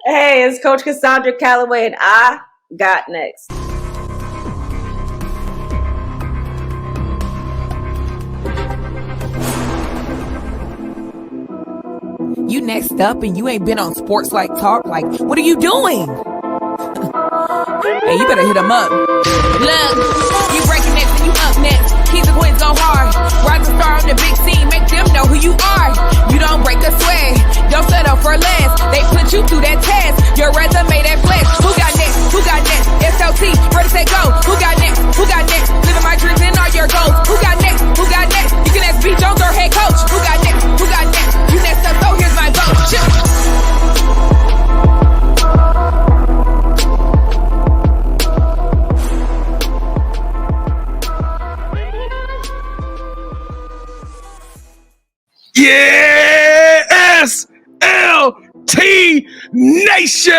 Hey, it's Coach Cassandra Callaway, and I got next. You next up and you ain't been on SportsLifeTalk. Like, what are you doing? Hey, you better hit him up. Look, you breaking next and you up next. Keep the wins go hard. Rise and star on the big scene. Make them know who you are. You don't break a sweat. Don't settle for less. They put you through that test. Your resume that flex. Who got next? Who got next? SLT, ready, set, go. Who got next? Who got next? Living my dreams and all your goals. Who got next? Who got next? You can ask B. Jones or head coach. Who got next? Who got next? You next up, so here's my vote. Yes, LT Nation.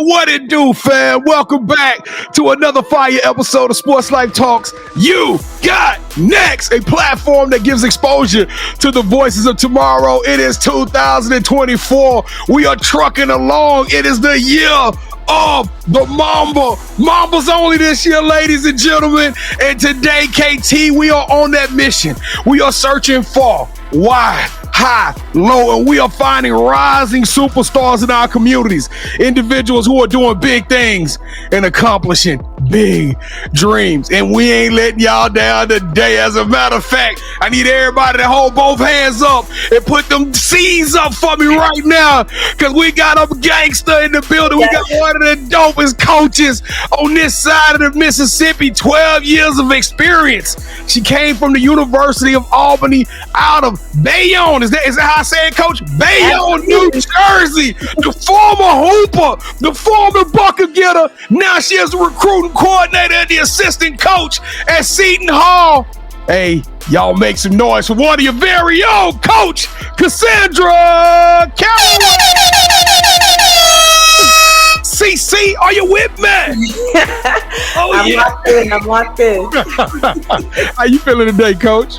What it do, fam? Welcome back to another fire episode of Sports Life Talks. You got next, a platform that gives exposure to the voices of tomorrow. It is 2024. We are trucking along. It is the year of the Mamba. Mamba's only this year, ladies and gentlemen. And today, KT, we are on that mission. We are searching for why, high, low, and we are finding rising superstars in our communities, individuals who are doing big things and accomplishing big dreams. And we ain't letting y'all down today. As a matter of fact, I need everybody to hold both hands up and put them C's up for me right now, because we got a gangster in the building. We got one of the dopest coaches on this side of the Mississippi, 12 years of experience. She came from the University of Albany out of Bayonne. Is that how I say it, Coach? Bayonne, New Jersey. The former hooper, the former bucket getter. Now she is a recruiting coordinator and the assistant coach at Seton Hall. Hey, y'all make some noise for one of your very own, Coach Cassandra Callaway. CC, are you with me? I'm locked in. How you feeling today, Coach?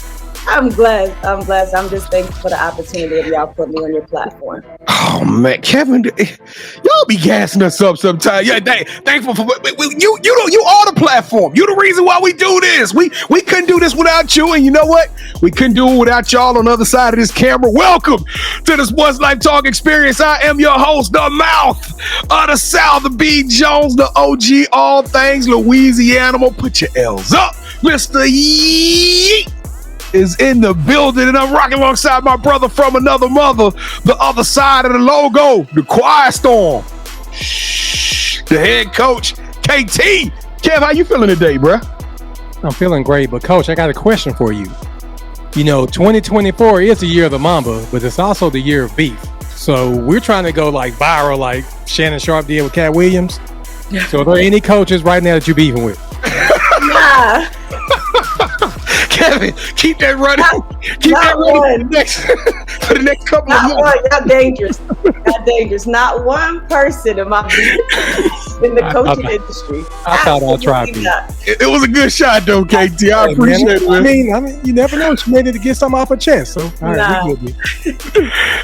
I'm blessed. I'm just thankful for the opportunity of y'all put me on your platform. Oh man, Kevin, y'all be gassing us up sometimes. Yeah, thankful for you. You are the platform. You the reason why we do this. We couldn't do this without you, and you know what? We couldn't do it without y'all on the other side of this camera. Welcome to the Sports Life Talk experience. I am your host, the mouth of the South, the B. Jones, the OG, all things Louisiana. Put your L's up, Mr. Yeet is in the building, and I'm rocking alongside my brother from another mother, the other side of the logo, the Quiet Storm, the head coach, KT. Kev, how you feeling today, bruh? I'm feeling great, but Coach, I got a question for you. You know, 2024 is the year of the Mamba, but it's also the year of beef. So we're trying to go like viral, like Shannon Sharp did with Cat Williams. So are there any coaches right now that you're beefing with? Nah. Kevin, keep that running. Keep that running for the next couple of months. Not dangerous. Not dangerous. Not one person in my in the coaching industry. I thought I'd try to. It was a good shot, though, KT. I appreciate it. I mean, you never know. She needed to get something off her chest. So, all right, we good.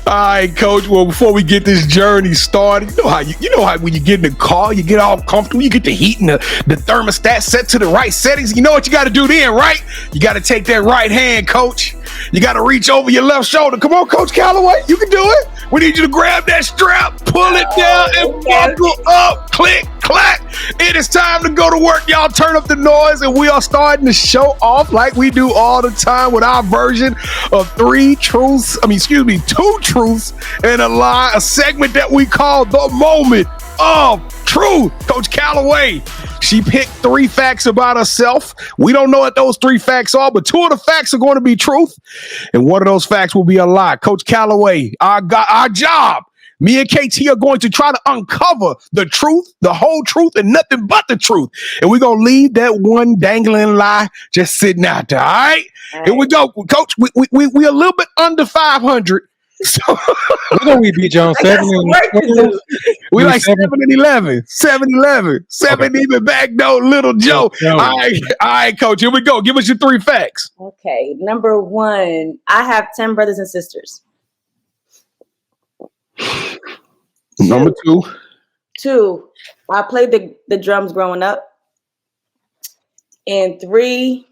All right, Coach. Well, before we get this journey started, you know how when you get in the car, you get all comfortable, you get the heat and the thermostat set to the right settings. You know what you got to do then, right? You got to take that right hand, Coach. You got to reach over your left shoulder. Come on, Coach Callaway. You can do it. We need you to grab that strap, pull it down, and buckle up. Click, clack. It is time to go to work. Y'all turn up the noise, and we are starting to show off like we do all the time with our version of two truths and a lie, a segment that we call The Moment of Truth. Coach Callaway, she picked 3 facts about herself. We don't know what those 3 facts are, but 2 of the facts are going to be truth, and 1 of those facts will be a lie. Coach Callaway, our job, me and KT are going to try to uncover the truth, the whole truth, and nothing but the truth. And we're going to leave that one dangling lie just sitting out there, all right? Here we go. Coach, we a little bit under 500. So what do we be, John? 7 and we like 7 and 11. 7-11. 7 okay. Even back though, little Joe. All right, Coach. Here we go. Give us your 3 facts. Okay. Number 1, I have 10 brothers and sisters. Number 2. 2, I played the drums growing up. And 3,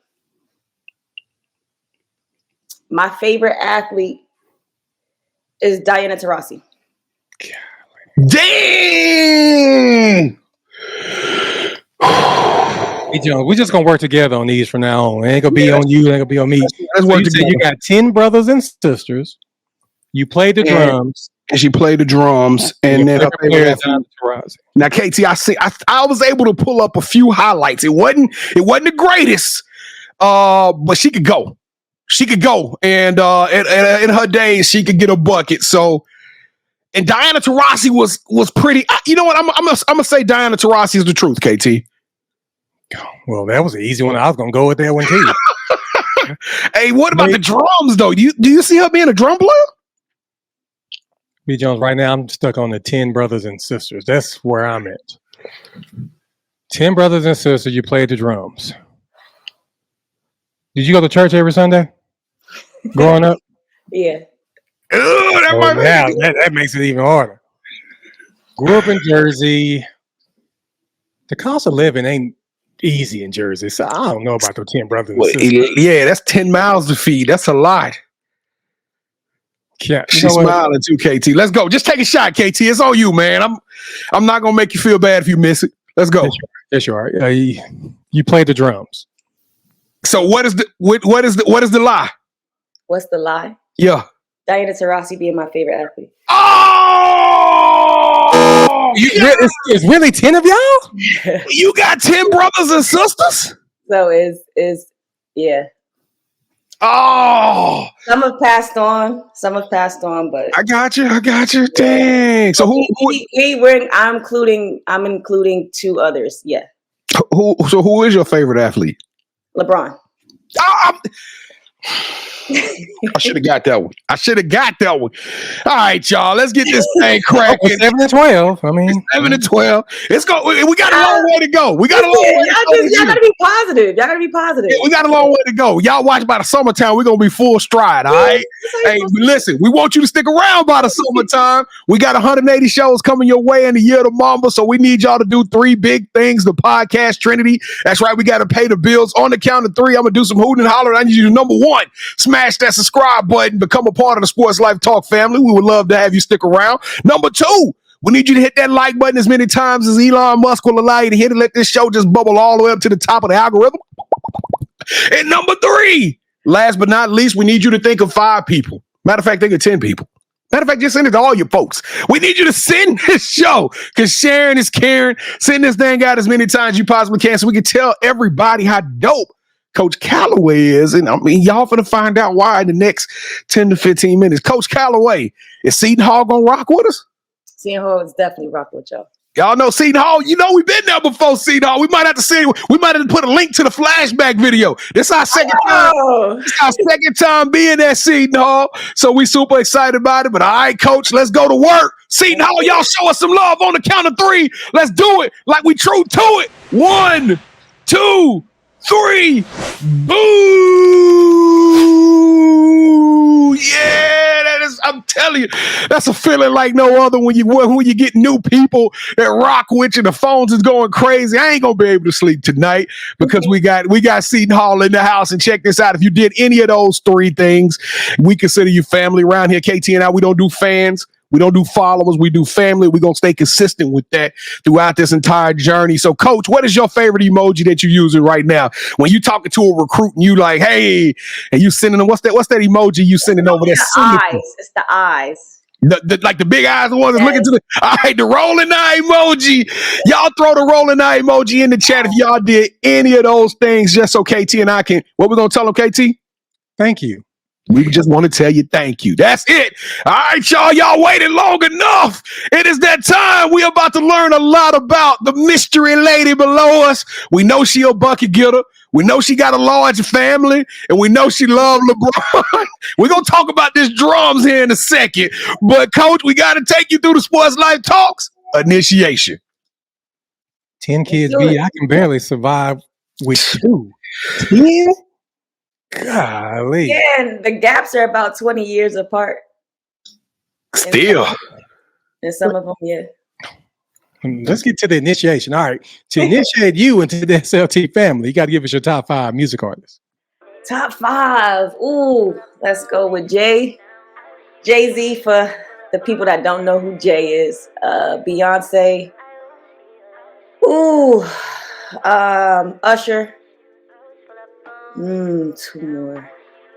my favorite athlete is Diana Taurasi. Dang! Hey, John, we're just gonna work together on these from now on. It ain't gonna be on you, it ain't gonna be on me. Let's work together. You got 10 brothers and sisters. You played the drums. And she played the drums, and then her favorite athlete. Now, KT, I was able to pull up a few highlights. It wasn't the greatest, but she could go. She could go, and in her days, she could get a bucket. So, and Diana Taurasi was pretty. You know what? I'm gonna say Diana Taurasi is the truth, KT. Well, that was an easy one. I was gonna go with that one too. Hey, what about the drums though? Do you see her being a drum player? B. Jones, right now I'm stuck on the 10 brothers and sisters. That's where I'm at. 10 brothers and sisters, you played the drums. Did you go to church every Sunday growing up? Yeah. That makes it even harder. Grew up in Jersey. The cost of living ain't easy in Jersey, so I don't know about the 10 brothers and sisters. Yeah, that's 10 miles to feed. That's a lot. Yeah, she's smiling too, KT. Let's go. Just take a shot, KT. It's on you, man. I'm not gonna make you feel bad if you miss it. Let's go. Yes, you are. You played the drums. So what is the lie? What's the lie? Yeah. Diana Taurasi being my favorite athlete. Oh! It's really 10 of y'all? You got 10 brothers and sisters? So is yeah. Oh, some have passed on, but I got you. Dang. So I'm including 2 others. Yeah. Who is your favorite athlete? LeBron. I should have got that one. All right, y'all. Let's get this thing cracking. 7-12. I mean, 7-12. It's go. We got a long way to go. Y'all gotta be positive. Yeah, we got a long way to go. Y'all watch by the summertime. We're gonna be full stride. All right. Hey, listen. We want you to stick around by the summertime. We got 180 shows coming your way in the year of the Mamba. So we need y'all to do 3 big things. The podcast Trinity. That's right. We got to pay the bills. On the count of 3, I'm gonna do some hooting and hollering. I need you to number 1. Smash that subscribe button. Become a part of the Sports Life Talk family. We would love to have you stick around. Number 2, we need you to hit that like button as many times as Elon Musk will allow you to hit it. Let this show just bubble all the way up to the top of the algorithm. And number 3, last but not least, we need you to think of 5 people. Matter of fact, think of 10 people. Matter of fact, just send it to all your folks. We need you to send this show because sharing is caring. Send this thing out as many times as you possibly can so we can tell everybody how dope Coach Callaway is. And I mean, y'all finna find out why in the next 10 to 15 minutes. Coach Callaway, is Seton Hall gonna rock with us? Seton Hall is definitely rocking with y'all. Y'all know Seton Hall. You know we've been there before, Seton Hall. We might have to put a link to the flashback video. This is our second time. It's our second time being at Seton Hall. So we super excited about it. But all right, Coach, let's go to work. Seton Hall, y'all show us some love on the count of 3. Let's do it like we true to it. 1, 2, 3. Boo! Yeah, that is. I'm telling you, that's a feeling like no other when you get new people that rock with you. The phones is going crazy. I ain't gonna be able to sleep tonight because we got Seton Hall in the house. And check this out: if you did any of those 3 things, we consider you family around here. KT and I, we don't do fans. We don't do followers. We do family. We're going to stay consistent with that throughout this entire journey. So, Coach, what is your favorite emoji that you're using right now? When you talking to a recruit and you like, hey, and you sending them, what's that emoji you sending over there? It's the eyes. Like the big eyes, the ones that's looking to the, all right, the rolling eye emoji. Y'all throw the rolling eye emoji in the chat if y'all did any of those things just so KT and I can, what we going to tell them, KT? Thank you. We just want to tell you thank you. That's it. All right, y'all. Y'all waited long enough. It is that time. We're about to learn a lot about the mystery lady below us. We know she a bucket getter. We know she got a large family, and we know she loved LeBron. We're going to talk about this drums here in a second. But, Coach, we got to take you through the Sports Life Talks initiation. 10 kids, B. I can barely survive with 2. 10? Golly. Yeah, and the gaps are about 20 years apart. Still. And some of them, yeah. Let's get to the initiation. All right. To initiate you into the SLT family, you got to give us your top 5 music artists. Top 5. Ooh, let's go with Jay-Z for the people that don't know who Jay is. Beyonce. Ooh, Usher. 2 more.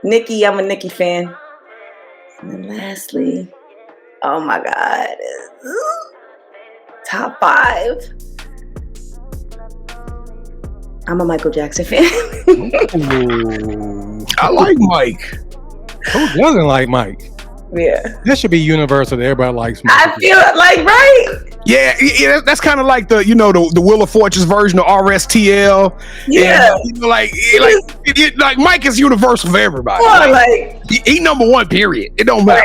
Nicki, I'm a Nicki fan. And then lastly, oh my God. Top 5. I'm a Michael Jackson fan. Ooh, I like Mike. Who doesn't like Mike? Yeah. That should be universal that everybody likes Mike. I feel like, right? Yeah, that's kind of like the Wheel of Fortune's version of RSTL. Yeah. And, like Mike is universal for everybody. Well, he number 1, period. It don't matter.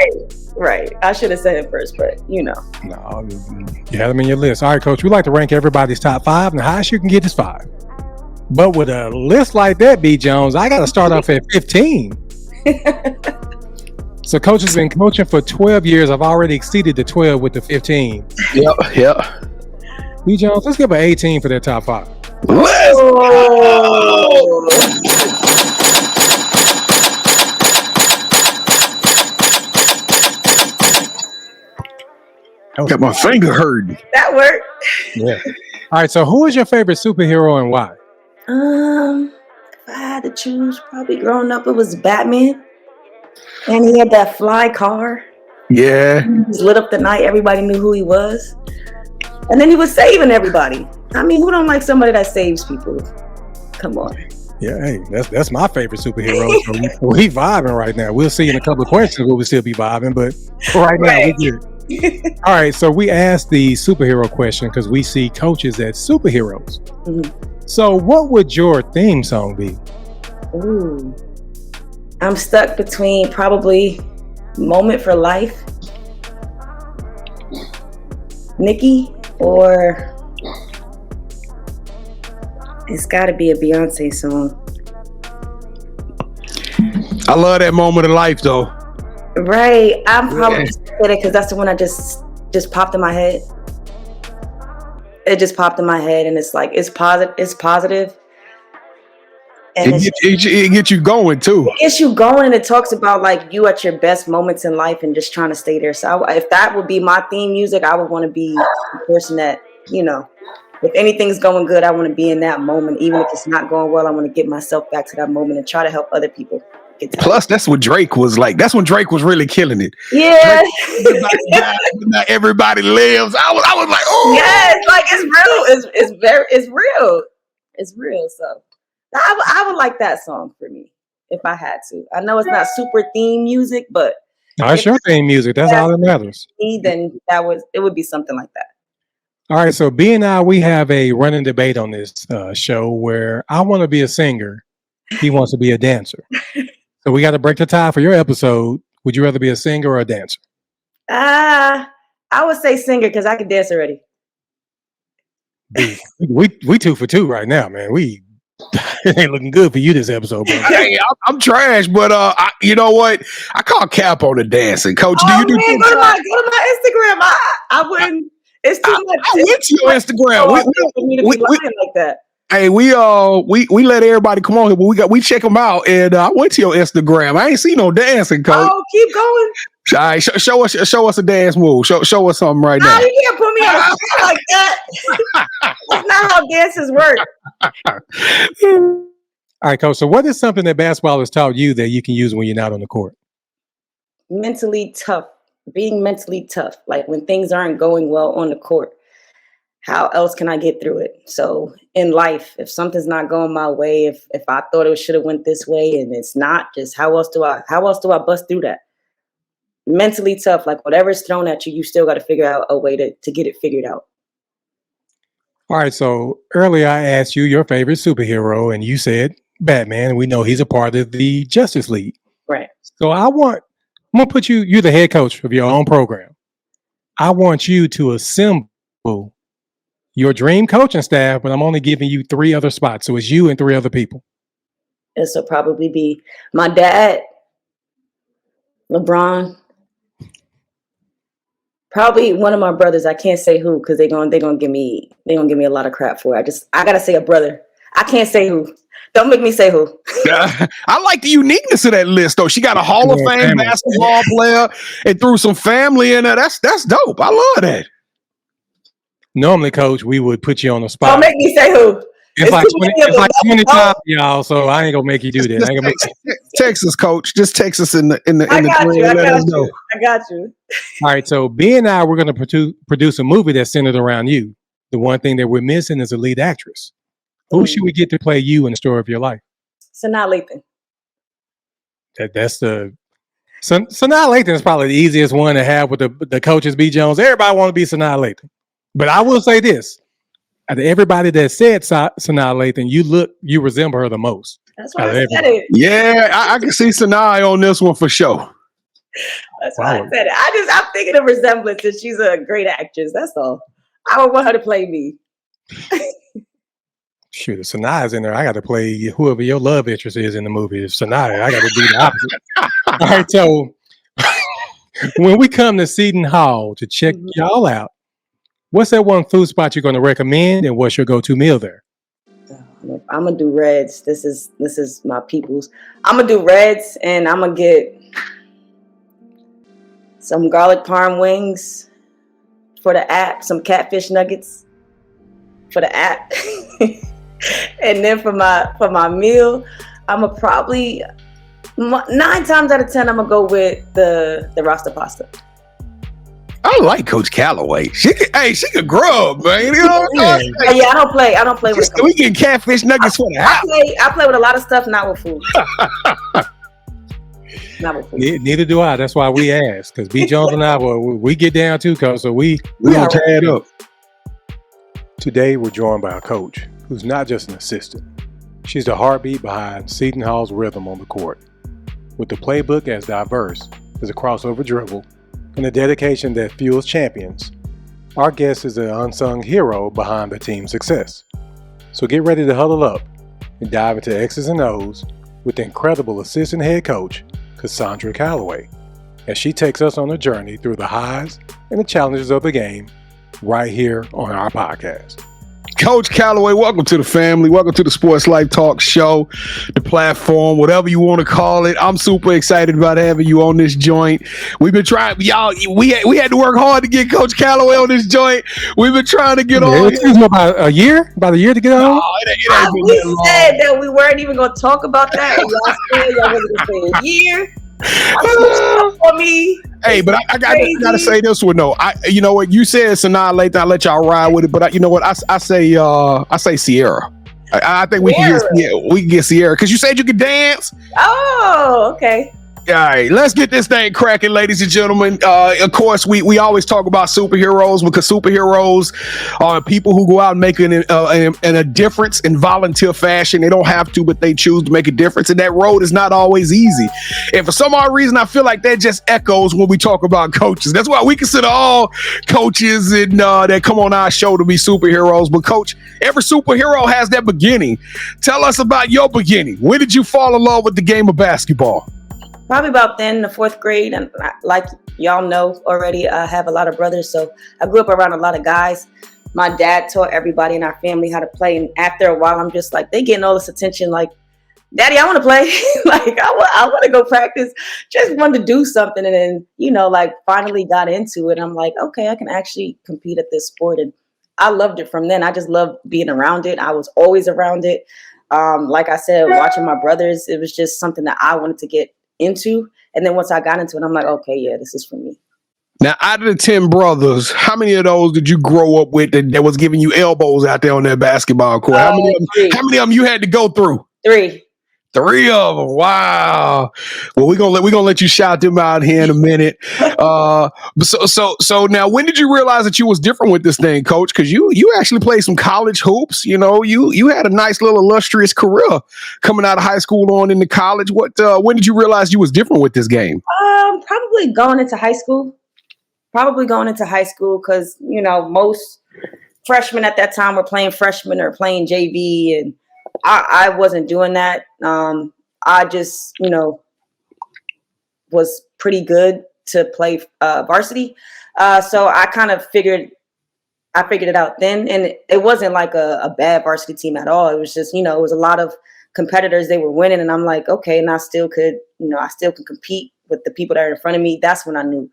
Right. I should have said it first, but No, you had them in your list. All right, Coach, we like to rank everybody's top 5, and the highest you can get is 5. But with a list like that, B. Jones, I got to start off at 15. So Coach has been coaching for 12 years. I've already exceeded the 12 with the 15. Yep. B. Jones, let's give an 18 for their top 5. Let's go! Got my finger hurting. That worked. Yeah. All right, so who is your favorite superhero and why? If I had to choose, probably growing up, it was Batman. And he had that fly car. Yeah. He just lit up the night. Everybody knew who he was. And then he was saving everybody. I mean, who don't like somebody that saves people? Come on. Yeah, hey, that's my favorite superhero. So we vibing right now. We'll see in a couple of questions we'll still be vibing, but right now we good. All right, so we asked the superhero question because we see coaches as superheroes. Mm-hmm. So what would your theme song be? Ooh. I'm stuck between probably Moment for Life, Nicki, or it's got to be a Beyonce song. I love that Moment of Life, though. Right. I'm probably just said it because that's the one that just popped in my head. It just popped in my head, and it's like it's positive. And it gets you going too. It gets you going. It talks about like you at your best moments in life and just trying to stay there. So if that would be my theme music, I would want to be the person that, if anything's going good, I want to be in that moment. Even if it's not going well, I want to get myself back to that moment and try to help other people get to Plus, that's what Drake was like. That's when Drake was really killing it. Yeah. Not everybody lives. I was like, oh yes, like it's real. It's real. It's real. So I would like that song for me if I had to. I know it's not super theme music, but it's your theme music. That's all that matters. Then it would be something like that. All right, so B and I, we have a running debate on this show where I want to be a singer. He wants to be a dancer. So we got to break the tie for your episode. Would you rather be a singer or a dancer? I would say singer because I can dance already. B, we 2 for 2 right now, man. It ain't looking good for you this episode, bro. Hey, I'm trash, but you know what? I call cap on the dancing, Coach. Go to my Instagram. I wouldn't. It's too much. I went to your Instagram. For me to be lying like that. Hey, we let everybody come on here, but we check them out, and I went to your Instagram. I ain't seen no dancing, Coach. Oh, keep going. All right, show us a dance move. Show us something right now. You can't put me on a spot like that. That's not how dances work. All right, Coach. So what is something that basketball has taught you that you can use when you're not on the court? Mentally tough. Being mentally tough. Like when things aren't going well on the court, how else can I get through it? So in life, if something's not going my way, if I thought it should have went this way and it's not, just how else do I bust through that? Mentally tough. Like whatever's thrown at you, you still got to figure out a way to get it figured out. All right. So earlier I asked you your favorite superhero, and you said Batman. We know he's a part of the Justice League. Right. So I'm going to put you're the head coach of your own program. I want you to assemble your dream coaching staff, but I'm only giving you 3 other spots. So it's you and 3 other people. This will probably be my dad, LeBron, Probably one of my brothers. I can't say who because they're gonna give me a lot of crap for it. I gotta say a brother. I can't say who. Don't make me say who. I like the uniqueness of that list, though. She got a Hall of Fame family. basketball player and threw some family in there. That's dope. I love that. Normally, Coach, we would put you on the spot. Don't make me say who. It's like 20 times, y'all. So I ain't gonna make you do that. I ain't gonna text us, Coach. Just text us in the. I got you. All right. So B and I, we're gonna produce a movie that's centered around you. The one thing that we're missing is a lead actress. Who should we get to play you in the story of your life? Sanaa Lathan. That's the. Sanaa Lathan is probably the easiest one to have with the coaches. B. Jones. Everybody want to be Sanaa Lathan, but I will say this. Out of everybody that said Sanaa Lathan, you resemble her the most. That's why I said it. Yeah, I can see Sanaa on this one for sure. That's why I said it. I'm thinking of resemblance, and she's a great actress. That's all. I would want her to play me. Shoot, if Sanaa's in there, I got to play whoever your love interest is in the movie. If Sanaa, I got to do the opposite. All right, so when we come to Seton Hall to check y'all out, what's that one food spot you're going to recommend, and what's your go-to meal there? I'm gonna do Reds. This is my people's. I'm gonna do Reds, and I'm gonna get some garlic parm wings for the app, some catfish nuggets for the app, and then for my meal, I'm gonna probably 9 times out of 10 I'm gonna go with the Rasta pasta. I like Coach Callaway. She could grub, man. You know what I'm saying? Yeah, I don't play with it. We get catfish nuggets for the house. I play with a lot of stuff, not with food. Not with food. Neither do I. That's why we ask, because B. Jones and I, we get down too, Coach. So we gonna tear it up. Today we're joined by a coach who's not just an assistant. She's the heartbeat behind Seton Hall's rhythm on the court, with the playbook as diverse as a crossover dribble and a dedication that fuels champions. Our guest is an unsung hero behind the team's success. So get ready to huddle up and dive into X's and O's with the incredible assistant head coach, Cassandra Callaway, as she takes us on a journey through the highs and the challenges of the game right here on our podcast. Coach Callaway, welcome to the family. Welcome to the Sports Life Talk show, the platform, whatever you want to call it. I'm super excited about having you on this joint. We've been trying, y'all. We had to work hard to get Coach Callaway on this joint. We've been trying to get on. It took about a year to get on. We said that we weren't even going to talk about that. Y'all said y'all wasn't going to say a year. For me. Hey, but I gotta say this one though. You know what you said, Sanaa Lathan. I'll let y'all ride with it. But you know what I say Sierra. I think we can get Sierra because you said you could dance. Oh, okay. All right, let's get this thing cracking, ladies and gentlemen. Of course, we always talk about superheroes because superheroes are people who go out and make a difference in volunteer fashion. They don't have to, but they choose to make a difference, and that road is not always easy. And for some odd reason, I feel like that just echoes when we talk about coaches. That's why we consider all coaches and that come on our show to be superheroes. But Coach, every superhero has that beginning. Tell us about your beginning. When did you fall in love with the game of basketball? Probably about then, in the 4th grade. And like y'all know already, I have a lot of brothers. So I grew up around a lot of guys. My dad taught everybody in our family how to play. And after a while, I'm just like, they getting all this attention. Like, Daddy, I want to play. Like, I want to go practice. Just wanted to do something. And then, finally got into it. I'm like, okay, I can actually compete at this sport. And I loved it from then. I just loved being around it. I was always around it. Like I said, watching my brothers, it was just something that I wanted to get into. And then once I got into it, I'm like, okay, yeah, this is for me. Now, out of the 10 brothers, how many of those did you grow up with that was giving you elbows out there on that basketball court? How many of them you had to go through? 3. 3 of them. Wow. Well, we're gonna let you shout them out here in a minute. So now, when did you realize that you was different with this thing, Coach? Because you actually played some college hoops. You had a nice little illustrious career coming out of high school on into college. When did you realize you was different with this game? Probably going into high school. Because most freshmen at that time were playing freshman or playing JV, and I wasn't doing that. I just, was pretty good to play varsity. So I kind of figured it out then, and it wasn't like a bad varsity team at all. It was just, it was a lot of competitors. They were winning, and I'm like, okay, and I still could compete with the people that are in front of me. That's when I knew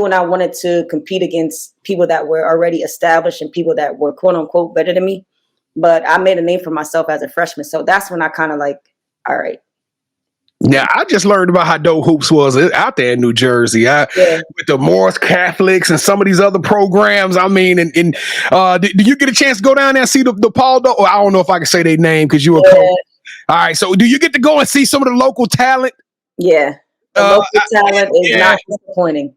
when I wanted to compete against people that were already established and people that were quote unquote better than me. But I made a name for myself as a freshman. So that's when I kind of like, all right. Yeah, I just learned about how dope hoops was out there in New Jersey. With the Morris Catholics and some of these other programs. I mean, and do you get a chance to go down there and see the Paul Dope? I don't know if I can say their name because you were coach. All right, so do you get to go and see some of the local talent? Yeah, the local talent is not disappointing.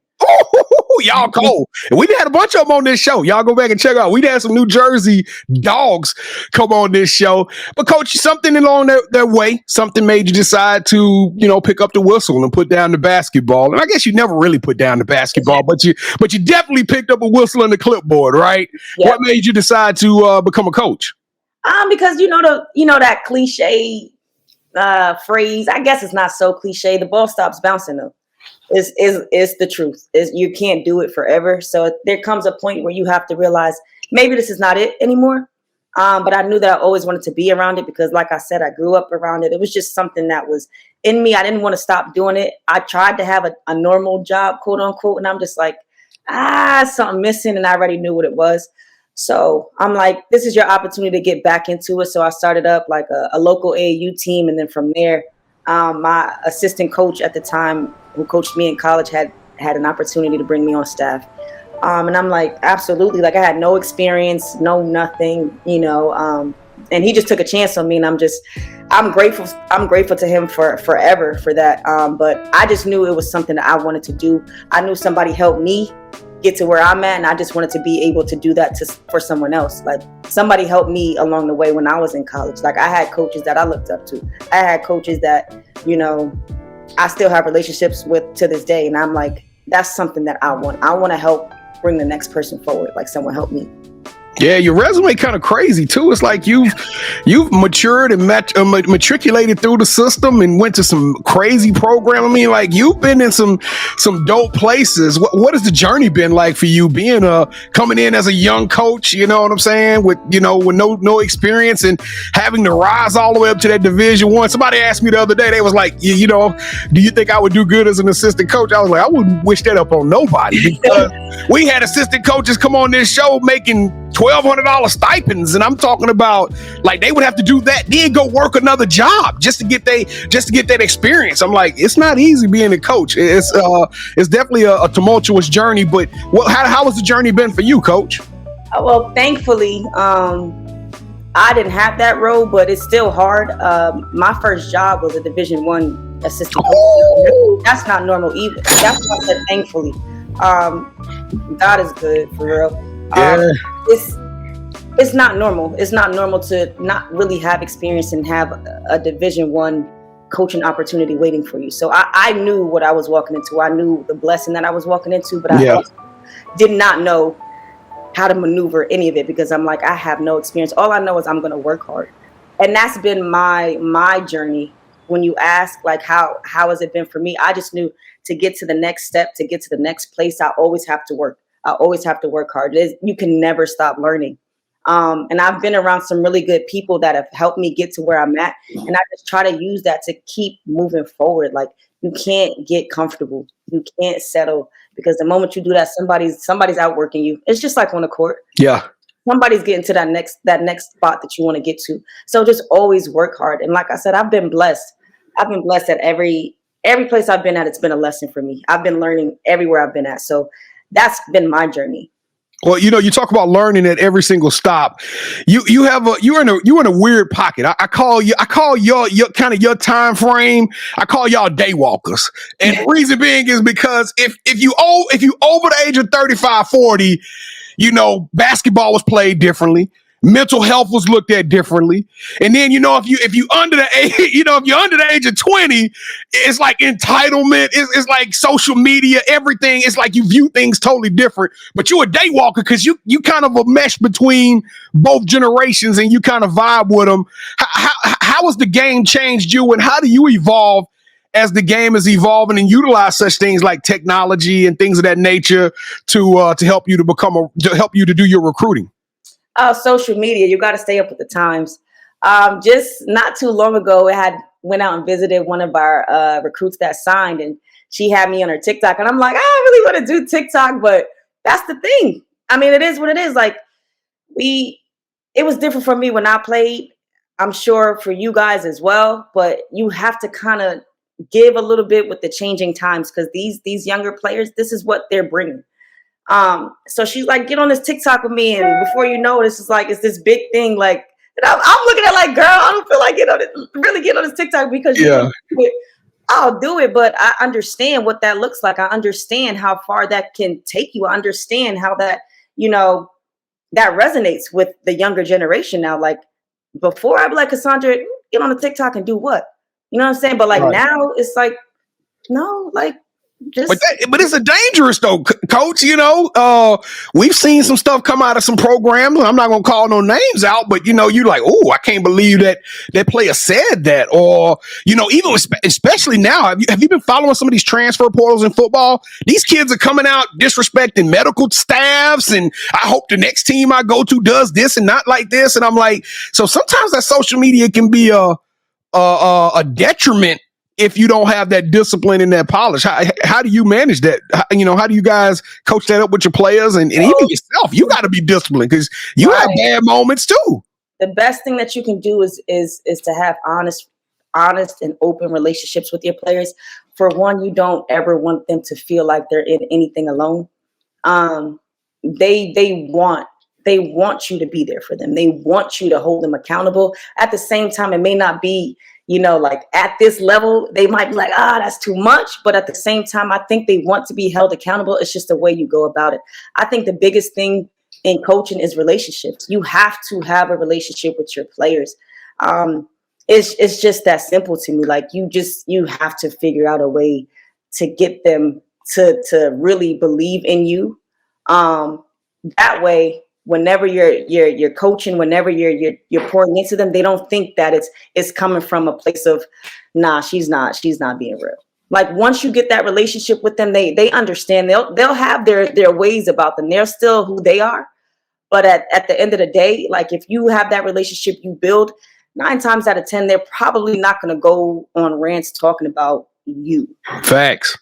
Y'all cold. We had a bunch of them on this show. Y'all go back and check out. We had some New Jersey dogs come on this show. But coach, something along their way, something made you decide to, pick up the whistle and put down the basketball. And I guess you never really put down the basketball, but you definitely picked up a whistle and the clipboard, right? Yep. What made you decide to become a coach? Because that cliche phrase. I guess it's not so cliche. The ball stops bouncing though. Is the truth. You can't do it forever. So there comes a point where you have to realize maybe this is not it anymore. But I knew that I always wanted to be around it because, like I said, I grew up around it. It was just something that was in me. I didn't want to stop doing it. I tried to have a normal job, quote unquote, and I'm just like, something missing, and I already knew what it was. So I'm like, this is your opportunity to get back into it. So I started up like a local AAU team, and then from there, my assistant coach at the time, who coached me in college, had an opportunity to bring me on staff. And I'm like, absolutely. Like I had no experience, no nothing, and he just took a chance on me. And I'm grateful. I'm grateful to him forever for that. But I just knew it was something that I wanted to do. I knew somebody helped me get to where I'm at, and I just wanted to be able to do that for someone else. Like somebody helped me along the way when I was in college. Like I had coaches that I looked up to. I had coaches that, I still have relationships with to this day. And I'm like, that's something that I want. I want to help bring the next person forward, like someone helped me. Yeah, your resume kind of crazy too. It's like you've matured and matriculated through the system and went to some crazy program. I mean, like you've been in some dope places. What has the journey been like for you being coming in as a young coach? You know what I'm saying? With with no experience and having to rise all the way up to that Division I. Somebody asked me the other day. They was like, do you think I would do good as an assistant coach? I was like, I wouldn't wish that up on nobody because we had assistant coaches come on this show making $1,200 stipends, and I'm talking about like they would have to do that, then go work another job just to get that experience. I'm like, it's not easy being a coach. It's definitely a tumultuous journey. But how has the journey been for you, Coach? Well, thankfully, I didn't have that role, but it's still hard. My first job was a Division I assistant coach. That's not normal either. That's why I said thankfully. God is good for real. Yeah. It's not normal. It's not normal to not really have experience and have a Division I coaching opportunity waiting for you. So I knew what I was walking into. I knew the blessing that I was walking into, but I also did not know how to maneuver any of it because I'm like, I have no experience. All I know is I'm going to work hard. And that's been my journey. When you ask like, how has it been for me? I just knew to get to the next step, to get to the next place, I always have to work. I always have to work hard. You can never stop learning. And I've been around some really good people that have helped me get to where I'm at. And I just try to use that to keep moving forward. Like you can't get comfortable. You can't settle because the moment you do that, somebody's outworking you. It's just like on the court. Yeah. Somebody's getting to that next spot that you want to get to. So just always work hard. And like I said, I've been blessed. I've been blessed at every place I've been at. It's been a lesson for me. I've been learning everywhere I've been at. So that's been my journey. Well, you talk about learning at every single stop. You're in a weird pocket. I call your kind of your time frame. I call y'all day walkers. And the reason being is because if you over the age of 35, 40, basketball was played differently. Mental health was looked at differently. And then, if you under the age, if you're under the age of 20, it's like entitlement. It's like social media, everything. It's like you view things totally different, but you're a day walker because you kind of a mesh between both generations and you kind of vibe with them. How has the game changed you and how do you evolve as the game is evolving and utilize such things like technology and things of that nature to help you to do your recruiting? Social media, you got to stay up with the times. Just not too long ago, went out and visited one of our recruits that signed, and she had me on her TikTok, and I'm like, I don't really want to do TikTok, but that's the thing. I mean, it is what it is. Like it was different for me when I played. I'm sure for you guys as well, but you have to kind of give a little bit with the changing times, because these younger players, this is what they're bringing. So she's like, get on this TikTok with me, and before you know it, it's this big thing. Like, and I'm looking at it like, girl, I don't feel like really get on this TikTok, because I'll do it, but I understand what that looks like. I understand how far that can take you. I understand how that, that resonates with the younger generation now. Like, before, I'd be like, Cassandra, get on the TikTok and do what? You know what I'm saying? But like now, it's like, no, like, just. But it's a dangerous though, Coach. We've seen some stuff come out of some programs. I'm not gonna call no names out, but you're like, oh, I can't believe that player said that, or even especially now. Have you been following some of these transfer portals in football? These kids are coming out disrespecting medical staffs, and I hope the next team I go to does this and not like this. And I'm like, so sometimes that social media can be a detriment if you don't have that discipline and that polish. How do you manage that? How do you guys coach that up with your players and even yourself? You got to be disciplined, because you have bad moments too. The best thing that you can do is to have honest and open relationships with your players. For one, you don't ever want them to feel like they're in anything alone. They want you to be there for them. They want you to hold them accountable. At the same time, it may not be, like at this level, they might be like, that's too much. But at the same time, I think they want to be held accountable. It's just the way you go about it. I think the biggest thing in coaching is relationships. You have to have a relationship with your players. It's just that simple to me. Like, you have to figure out a way to get them to really believe in you. That way, whenever you're coaching, whenever you're pouring into them, they don't think that it's coming from a place of, nah, she's not being real. Like, once you get that relationship with them, they understand. They'll have their ways about them. They're still who they are. But at the end of the day, like, if you have that relationship you build, 9 times out of 10, they're probably not going to go on rants talking about you. Facts.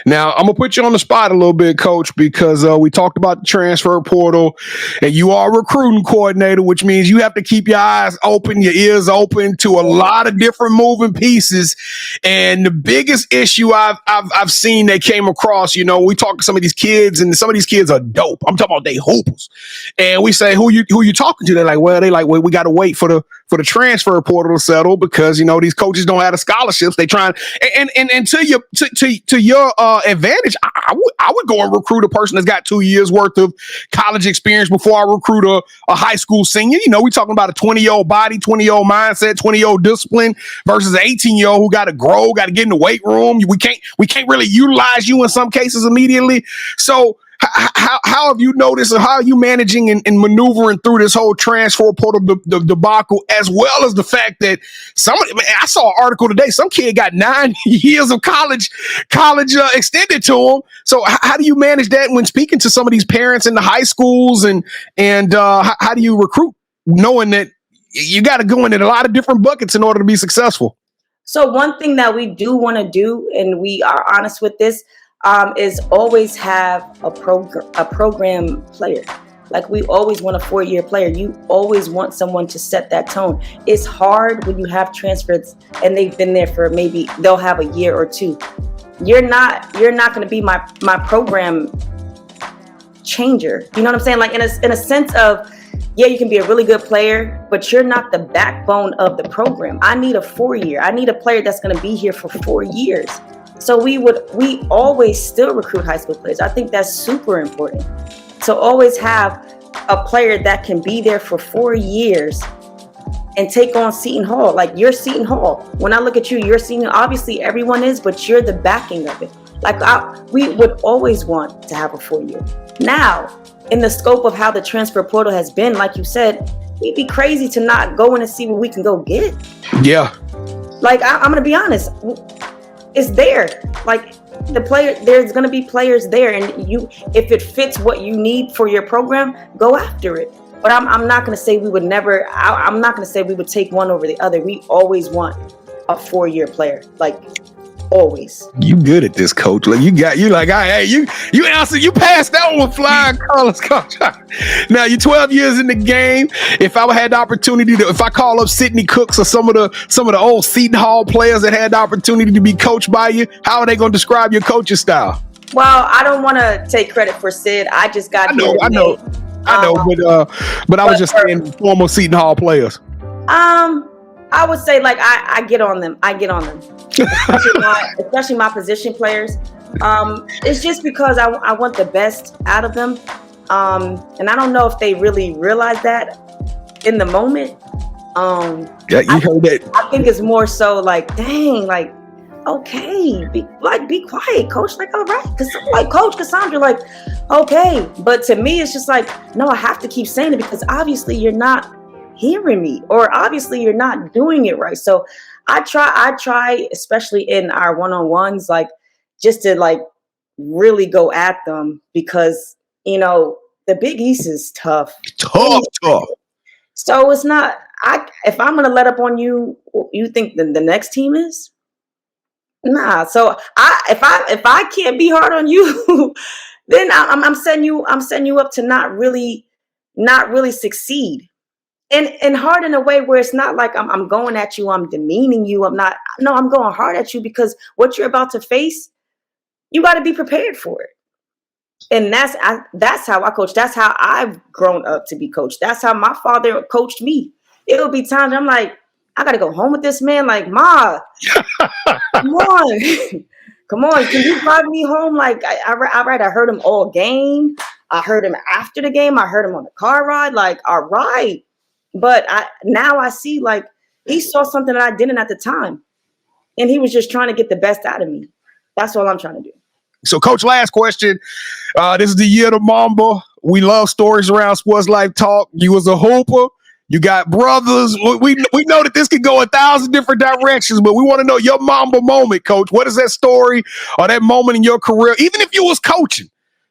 Now, I'm going to put you on the spot a little bit, Coach, because we talked about the transfer portal, and you are a recruiting coordinator, which means you have to keep your eyes open, your ears open to a lot of different moving pieces. And the biggest issue I've seen that came across, we talk to some of these kids, and some of these kids are dope. I'm talking about they hoopers. And we say, who you talking to? They're like, well, we got to wait for the transfer portal to settle, because these coaches don't have the scholarships. They try and to your advantage, I would go and recruit a person that's got 2 years worth of college experience before I recruit a high school senior. We talking about a 20-year-old body, 20-year-old mindset, 20-year-old discipline versus an 18-year-old who got to grow, got to get in the weight room. We can't really utilize you in some cases immediately. So how have you noticed, and how are you managing and maneuvering through this whole transfer portal debacle, as well as the fact that I saw an article today, some kid got 9 years of college extended to him. So how do you manage that when speaking to some of these parents in the high schools, and how do you recruit, knowing that you got to go in a lot of different buckets in order to be successful? So one thing that we do want to do, and we are honest with this, is always have a program player. Like, we always want a 4-year player. You always want someone to set that tone. It's hard when you have transfers and they've been there for maybe they'll have a year or 2. You're not going to be my program changer. You know what I'm saying? Like, in a sense of, yeah, you can be a really good player, but you're not the backbone of the program. I need a 4-year. I need a player that's going to be here for 4 years. So we always still recruit high school players. I think that's super important. So always have a player that can be there for 4 years and take on Seton Hall. Like, you're Seton Hall. When I look at you, you're Seton. Obviously everyone is, but you're the backing of it. Like, we would always want to have a 4-year. Now, in the scope of how the transfer portal has been, like you said, we'd be crazy to not go in and see what we can go get. Yeah. Like I'm gonna be honest, it's there. Like the player, there's gonna be players there, and you, if it fits what you need for your program, go after it. But I'm not gonna say we would never. I'm not gonna say we would take one over the other. We always want a 4-year player, like always. You good at this, coach. Like you answered, you passed that one with flying colors, coach. Now you're 12 years in the game. If I had the opportunity to, if I call up Sidney Cooks or some of the old Seton Hall players that had the opportunity to be coached by you, how are they going to describe your coaching style? Well, I don't want to take credit for Sid. I just got. I know, but I was just saying former Seton Hall players. I would say like I get on them. Especially my position players. It's just because I want the best out of them. And I don't know if they really realize that in the moment. Yeah, you heard that. I think it's more so like, dang, like, okay, be quiet, coach. Like, all right, because like Coach Cassandra, like, okay. But to me, it's just like, no, I have to keep saying it because obviously you're not hearing me, or obviously you're not doing it right. So I try, especially in our one-on-ones, like just to like really go at them because, you know, the Big East is tough. Tough. So it's not, if I'm going to let up on you, you think the next team is? Nah. So if I can't be hard on you, then I'm setting you up to not really succeed. And hard in a way where it's not like I'm going at you, I'm demeaning you. I'm going hard at you because what you're about to face, you got to be prepared for it. And that's how I coach. That's how I've grown up to be coached. That's how my father coached me. It'll be times I'm like, I got to go home with this man. Like, Ma, come on. Come on. Can you drive me home? Like, I heard him all game. I heard him after the game. I heard him on the car ride. Like, all right. But now I see, like, he saw something that I didn't at the time. And he was just trying to get the best out of me. That's all I'm trying to do. So, Coach, last question. This is the year of the Mamba. We love stories around Sports Life Talk. You was a hooper. You got brothers. We know that this could go 1,000 different directions, but we want to know your Mamba moment, Coach. What is that story or that moment in your career, even if you was coaching,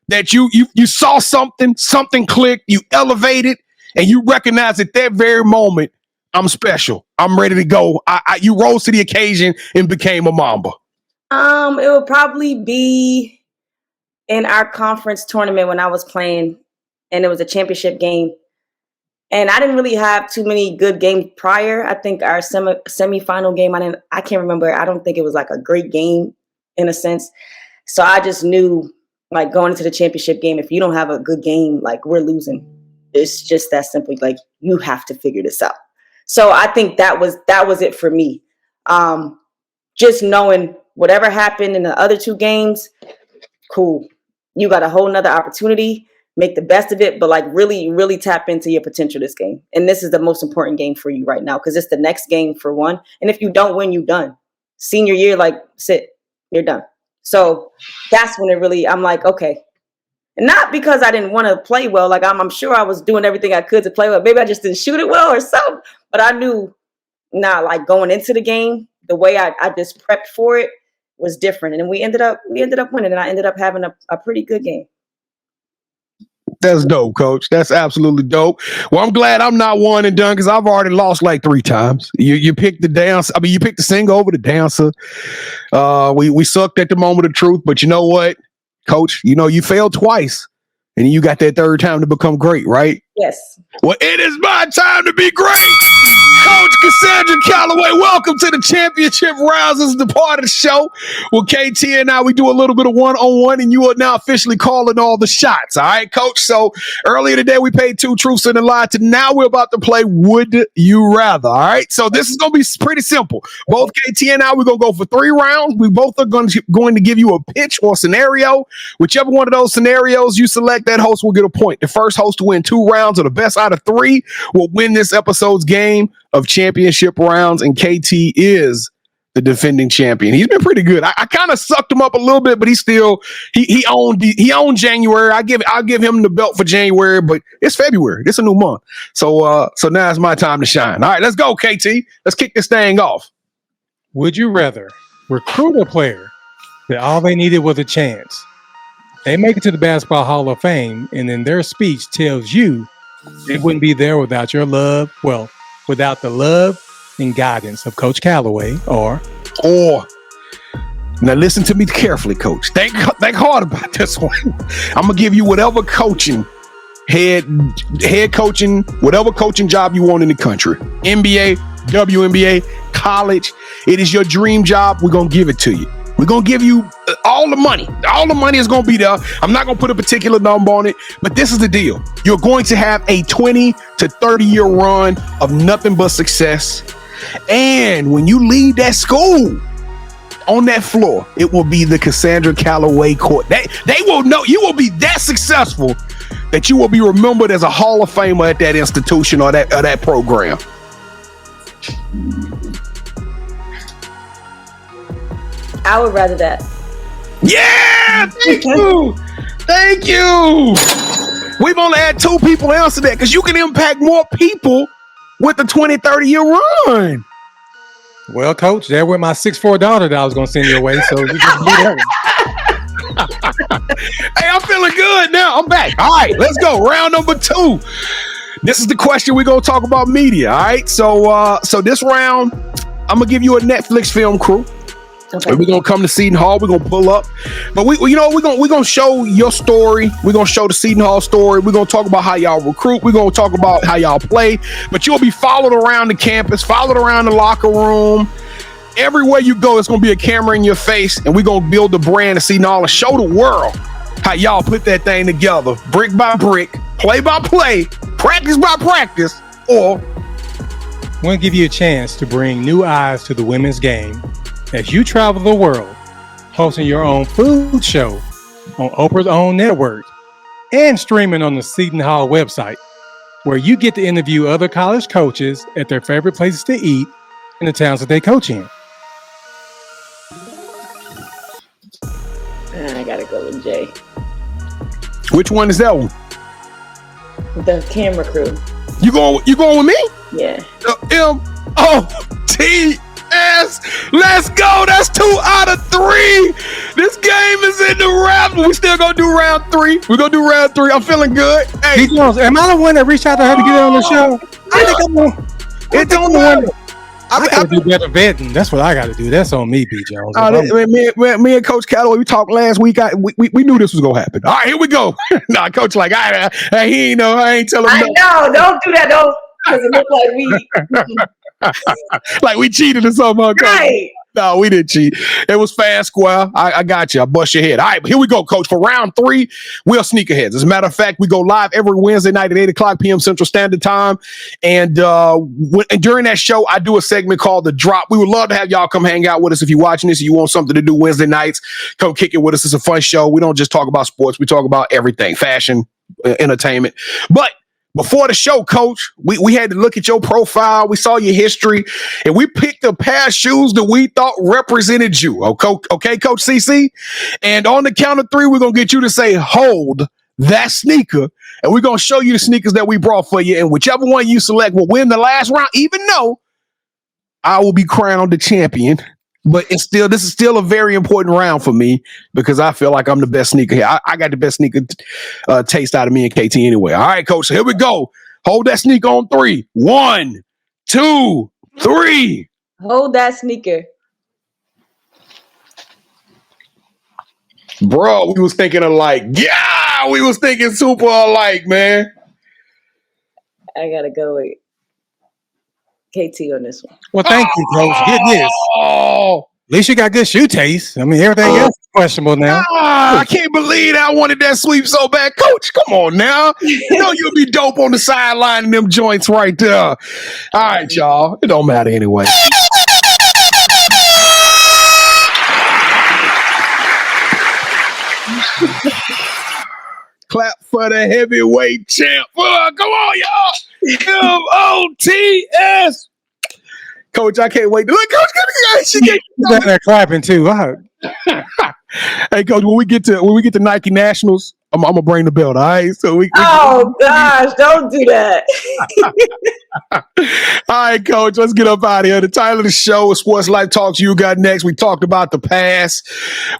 that you saw something clicked, you elevated, and you recognize at that very moment, I'm special. I'm ready to go. You rose to the occasion and became a Mamba. It would probably be in our conference tournament when I was playing, and it was a championship game. And I didn't really have too many good games prior. I think our semifinal game, I can't remember. I don't think it was like a great game in a sense. So I just knew, like, going into the championship game, if you don't have a good game, like, we're losing. It's just that simple. Like, you have to figure this out. So I think that was it for me. Just knowing whatever happened in the other two games, cool. You got a whole nother opportunity. Make the best of it, but like really, really tap into your potential this game. And this is the most important game for you right now because it's the next game for one. And if you don't win, you're done. Senior year, like, sit, you're done. So that's when I'm like, okay. And not because I didn't want to play well. Like I'm sure I was doing everything I could to play well. Maybe I just didn't shoot it well or something. But I knew, like going into the game, the way I just prepped for it was different. And we ended up winning, and I ended up having a pretty good game. That's dope, Coach. That's absolutely dope. Well, I'm glad I'm not one and done because I've already lost like 3 times. You picked the dance. I mean, you picked the singer over the dancer. We sucked at the moment of truth, but you know what, Coach? You know, you failed twice, and you got that third time to become great, right? Yes. Well, it is my time to be great. Coach Cassandra Callaway, welcome to the championship rounds. This is the part of the show where KT and I, we do a little bit of one-on-one, and you are now officially calling all the shots. All right, Coach? So earlier today, we paid 2 truths and a lie. Now we're about to play Would You Rather. All right? So this is going to be pretty simple. Both KT and I, we're going to go for 3 rounds. We both are going to give you a pitch or scenario. Whichever one of those scenarios you select, that host will get a point. The first host to win 2 rounds or the best out of 3 will win this episode's game of championship rounds, and KT is the defending champion. He's been pretty good. I kind of sucked him up a little bit, but he owned January. I'll give him the belt for January, but it's February. It's a new month. So now it's my time to shine. All right, let's go, KT. Let's kick this thing off. Would you rather recruit a player that all they needed was a chance? They make it to the Basketball Hall of Fame, and in their speech tells you they wouldn't be there without your love. Well, without the love and guidance of Coach Callaway, or now listen to me carefully, Coach. Think hard about this one. I'm gonna give you whatever coaching, head coaching, whatever coaching job you want in the country. NBA, WNBA, college. It is your dream job. We're gonna give it to you. We're going to give you all the money. All the money is going to be there. I'm not going to put a particular number on it, but this is the deal. You're going to have a 20 to 30 year run of nothing but success. And when you leave that school, on that floor, it will be the Cassandra Callaway court. They will know you will be that successful that you will be remembered as a Hall of Famer at that institution or that program. I would rather that. Yeah, thank you. Thank you. We've only had 2 people answer that because you can impact more people with the 20, 30-year run. Well, Coach, there went my 6'4" daughter that I was going to send your way, so you just blew that one. Hey, I'm feeling good now. I'm back. All right, let's go. Round number 2. This is the question we're going to talk about media, all right? So this round, I'm going to give you a Netflix film crew. Okay. We're gonna come to Seton Hall. We're gonna pull up, but we're gonna show your story. We're gonna show the Seton Hall story. We're gonna talk about how y'all recruit. We're gonna talk about how y'all play. But you'll be followed around the campus, followed around the locker room. Everywhere you go, it's gonna be a camera in your face, and we're gonna build the brand of Seton Hall and show the world how y'all put that thing together, brick by brick, play by play, practice by practice. Or we're gonna give you a chance to bring new eyes to the women's game as you travel the world, hosting your own food show on Oprah's own network and streaming on the Seton Hall website, where you get to interview other college coaches at their favorite places to eat in the towns that they coach in. I gotta go with Jay. Which one is that one? The camera crew. You going with me? Yeah. MOTS. Let's go. That's 2 out of 3. This game is in the wrap. We still gonna do round 3. We're gonna do round 3. I'm feeling good. Hey, Jones, am I the one that reached out to her to get her on the show? I think I'm the one. I gotta do better vetting. That's what I gotta do. That's on me, B. Jones. Me and Coach Callaway, we talked last week. We knew this was gonna happen. All right, here we go. Nah, Coach, like he ain't know. I ain't telling him. I know. Don't do that. Don't, because it looked like we. Like we cheated or something. Huh, right. No, we didn't cheat. It was fast, square. I got you. I bust your head. All right, here we go, Coach. For round 3, we're sneakerheads. As a matter of fact, we go live every Wednesday night at 8 o'clock p.m. Central Standard Time. And during that show, I do a segment called The Drop. We would love to have y'all come hang out with us. If you're watching this and you want something to do Wednesday nights, come kick it with us. It's a fun show. We don't just talk about sports. We talk about everything, fashion, entertainment. But before the show, Coach, we had to look at your profile. We saw your history, and we picked a pair of shoes that we thought represented you. Okay, Coach CC? And on the count of 3, we're going to get you to say, hold that sneaker, and we're going to show you the sneakers that we brought for you, and whichever one you select will win the last round, even though I will be crowned the champion. But this is still a very important round for me because I feel like I'm the best sneaker here. I got the best sneaker taste out of me and KT anyway. All right, Coach. So here we go. Hold that sneaker on 3. 1, 2, 3. Hold that sneaker. Bro, we was thinking alike. Yeah, we was thinking super alike, man. I gotta go with KT on this one. Well, thank you, Coach. Goodness. Oh, at least you got good shoe taste. I mean, everything else is questionable now. I can't believe I wanted that sweep so bad. Coach, come on now. You know you'll be dope on the sideline in them joints right there. All right, y'all. It don't matter anyway. Clap for the heavyweight champ. Come on, y'all. MOTS. Coach, I can't wait. Look, Coach, she get there clapping too. Hey, Coach, when we get to Nike Nationals, I'm gonna bring the belt. All right. So oh gosh, don't do that. All right, Coach, let's get up out of here. The title of the show is Sports Life Talks You Got Next. We talked about the past.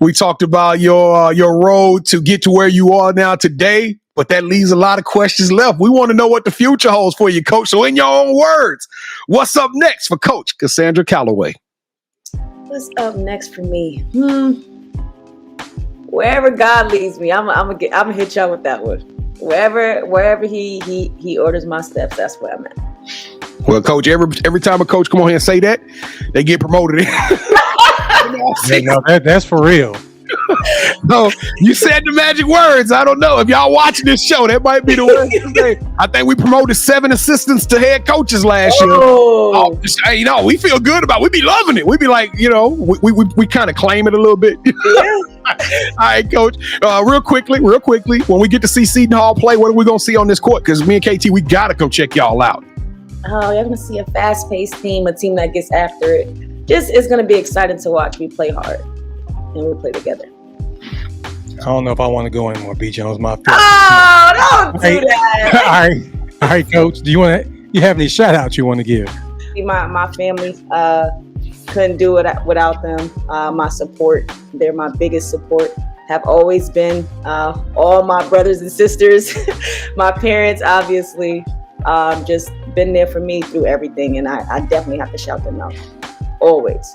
We talked about your road to get to where you are now today, but that leaves a lot of questions left. We want to know what the future holds for you, Coach. So in your own words, what's up next for Coach Cassandra Callaway? What's up next for me? Wherever God leads me, I'm gonna hit y'all with that one. Wherever he orders my steps, that's where I'm at. Well, Coach, every time a coach come on here and say that, they get promoted. That's for real. No, you said the magic words. I don't know. If y'all watching this show, that might be the words to say. I think we promoted 7 assistants to head coaches last year. Oh, we feel good about it. We be loving it. We be like, we kind of claim it a little bit. All right, Coach. Real quickly, when we get to see Seton Hall play, what are we going to see on this court? Because me and KT, we got to come check y'all out. Oh, you're going to see a fast-paced team, a team that gets after it. It's going to be exciting to watch. We play hard. And we'll play together. I don't know if I want to go anymore. B. Jones, my favorite. Oh, don't do that. All right, Coach. Do you have any shout outs you want to give? My family, couldn't do it without them. My support, they're my biggest support. Have always been. All my brothers and sisters, my parents, obviously, just been there for me through everything, and I definitely have to shout them out. Always.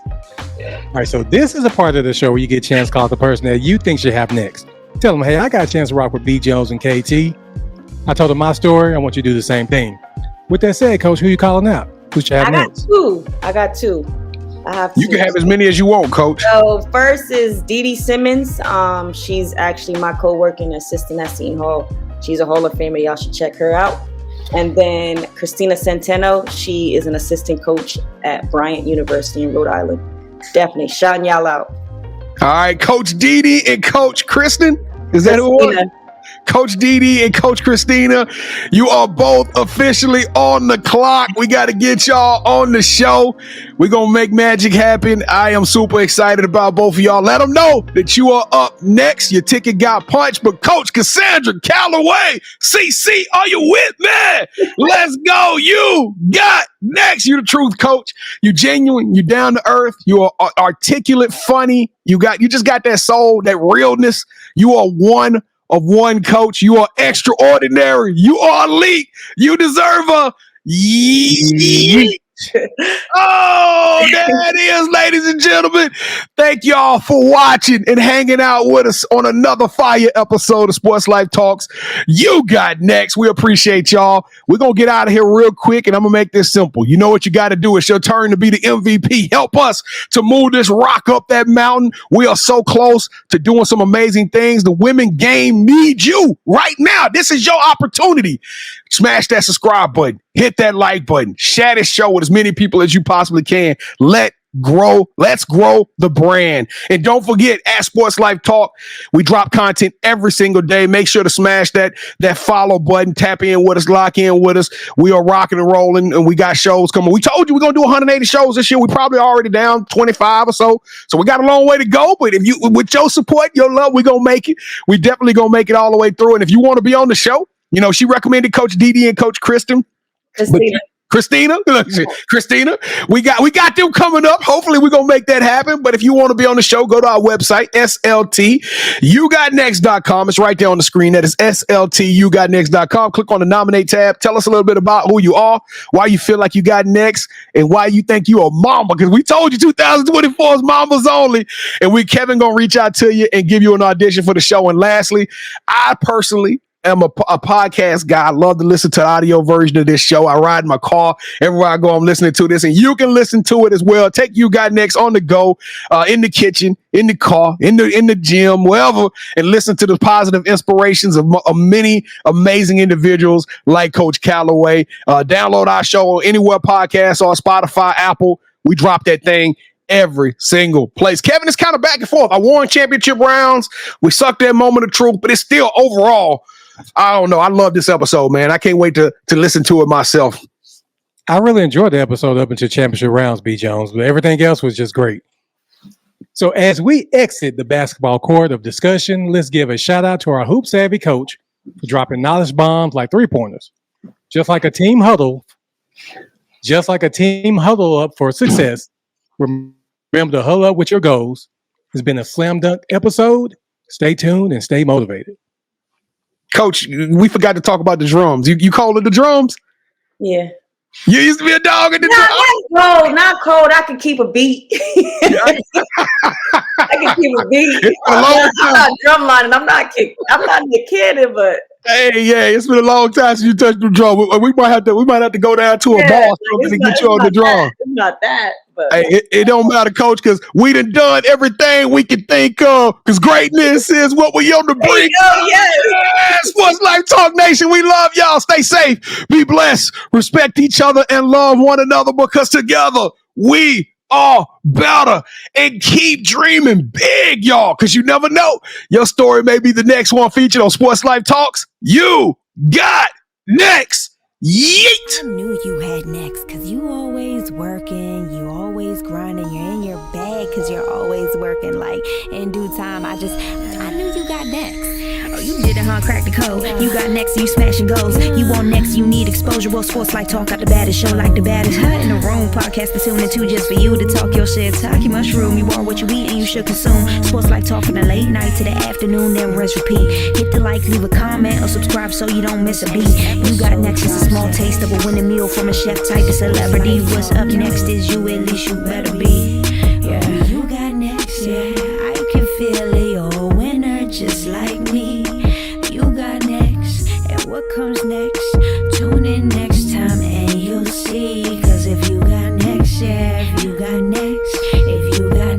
All right, so this is a part of the show where you get a chance to call the person that you think should have next. Tell them, hey, I got a chance to rock with B. Jones and KT. I told them my story. I want you to do the same thing. With that said, Coach, who you calling out? Who should have next? I got two. You can have as many as you want, Coach. So first is Dee Simmons. She's actually my co-worker and assistant at Seton Hall. She's a Hall of Famer. Y'all should check her out. And then Christina Centeno. She is an assistant coach at Bryant University in Rhode Island. Definitely shouting y'all out. All right, Coach Dee and Coach Kristen. Is that who it was? Coach Dee and Coach Christina, you are both officially on the clock. We got to get y'all on the show. We're going to make magic happen. I am super excited about both of y'all. Let them know that you are up next. Your ticket got punched, but Coach Cassandra Callaway, CC, are you with me? Let's go. You got next. You the truth, Coach. You genuine. You down to earth. You are articulate, funny. You just got that soul, that realness. You are one of one, Coach. You are extraordinary. You are elite. You deserve a yeet. Oh, there it is, ladies and gentlemen. Thank y'all for watching and hanging out with us on another fire episode of Sports Life Talks. You got next. We appreciate y'all. We're going to get out of here real quick, and I'm going to make this simple. You know what you got to do. It's your turn to be the MVP. Help us to move this rock up that mountain. We are so close to doing some amazing things. The women game needs you right now. This is your opportunity. Smash that subscribe button. Hit that like button. Share this show with as many people as you possibly can. Let's grow the brand. And don't forget, at Sports Life Talk, we drop content every single day. Make sure to smash that follow button. Tap in with us. Lock in with us. We are rocking and rolling, and we got shows coming. We told you we're going to do 180 shows this year. We probably already down 25 or so. So we got a long way to go. But with your support, your love, we're going to make it. We definitely going to make it all the way through. And if you want to be on the show, she recommended Coach Dee and Coach Kristen. Christina, we got them coming up. Hopefully we're going to make that happen. But if you want to be on the show, go to our website, SLTyougotnext.com. It's right there on the screen. That is SLTyougotnext.com. Click on the nominate tab. Tell us a little bit about who you are, why you feel like you got next, and why you think you a mama. Because we told you 2024 is mamas only. And Kevin going to reach out to you and give you an audition for the show. And lastly, I personally am a podcast guy. I love to listen to the audio version of this show. I ride in my car. Everywhere I go, I'm listening to this, and you can listen to it as well. Take You Got Next on the go, in the kitchen, in the car, in the gym, wherever, and listen to the positive inspirations of many amazing individuals like Coach Callaway. Download our show anywhere podcasts or Spotify, Apple. We drop that thing every single place. Kevin is kind of back and forth. I won championship rounds. We sucked that moment of truth, but it's still overall, I don't know. I love this episode, man. I can't wait to listen to it myself. I really enjoyed the episode up until championship rounds, B. Jones, but everything else was just great. So as we exit the basketball court of discussion, let's give a shout out to our hoop savvy coach for dropping knowledge bombs like 3-pointers. Just like a team huddle Just like a team huddle up for success, remember to huddle up with your goals. It's been a slam dunk episode. Stay tuned and stay motivated. Coach, we forgot to talk about the drums. You call it the drums? Yeah. You used to be a dog at the drums. Not cold. I can keep a beat. I can keep a beat. I'm not drumlining. I'm not a kid, but hey, yeah, it's been a long time since you touched the drum. We might have to go down to a bar to get you on the drum. It's not that. But hey, it don't matter, Coach, because we done everything we can think of. Because greatness is what we on the brink. Yes. Sports Life Talk Nation, we love y'all. Stay safe, be blessed, respect each other, and love one another. Because together we are better. And keep dreaming big, y'all. Because you never know, your story may be the next one featured on Sports Life Talks. You got next. Yeet! I knew you had next, cause you always working, you always grinding, you're in your bag cause you're always working. Like in due time, I knew you got next. Oh, you did it, huh? Crack the code. You got next, you smashing goals. You want next, you need exposure. Well, Sports Life Talk got the baddest show, like the baddest hut in the room. Podcast to tune into just for you to talk your shit. Talk your mushroom, you are what you eat and you should consume. Sports Life Talk from the late night to the afternoon, then rest repeat. Hit the like, leave a comment, or subscribe so you don't miss a beat. You got next is a small taste of a winning meal from a chef type of celebrity. What's up next is you, at least you better be. Yeah, you got next, yeah. I can feel it, you're a winner just like me. You got next, and what comes next? Tune in next time and you'll see. Cause if you got next, yeah, if you got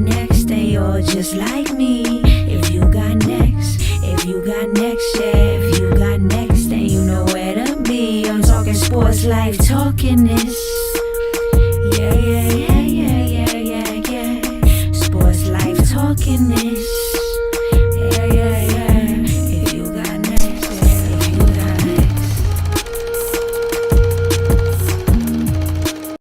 next, then you're just like me. If you got next, yeah, if you got next, then you know where to be. I'm talking Sports Life, talking this. Yeah. Sports Life, talking this.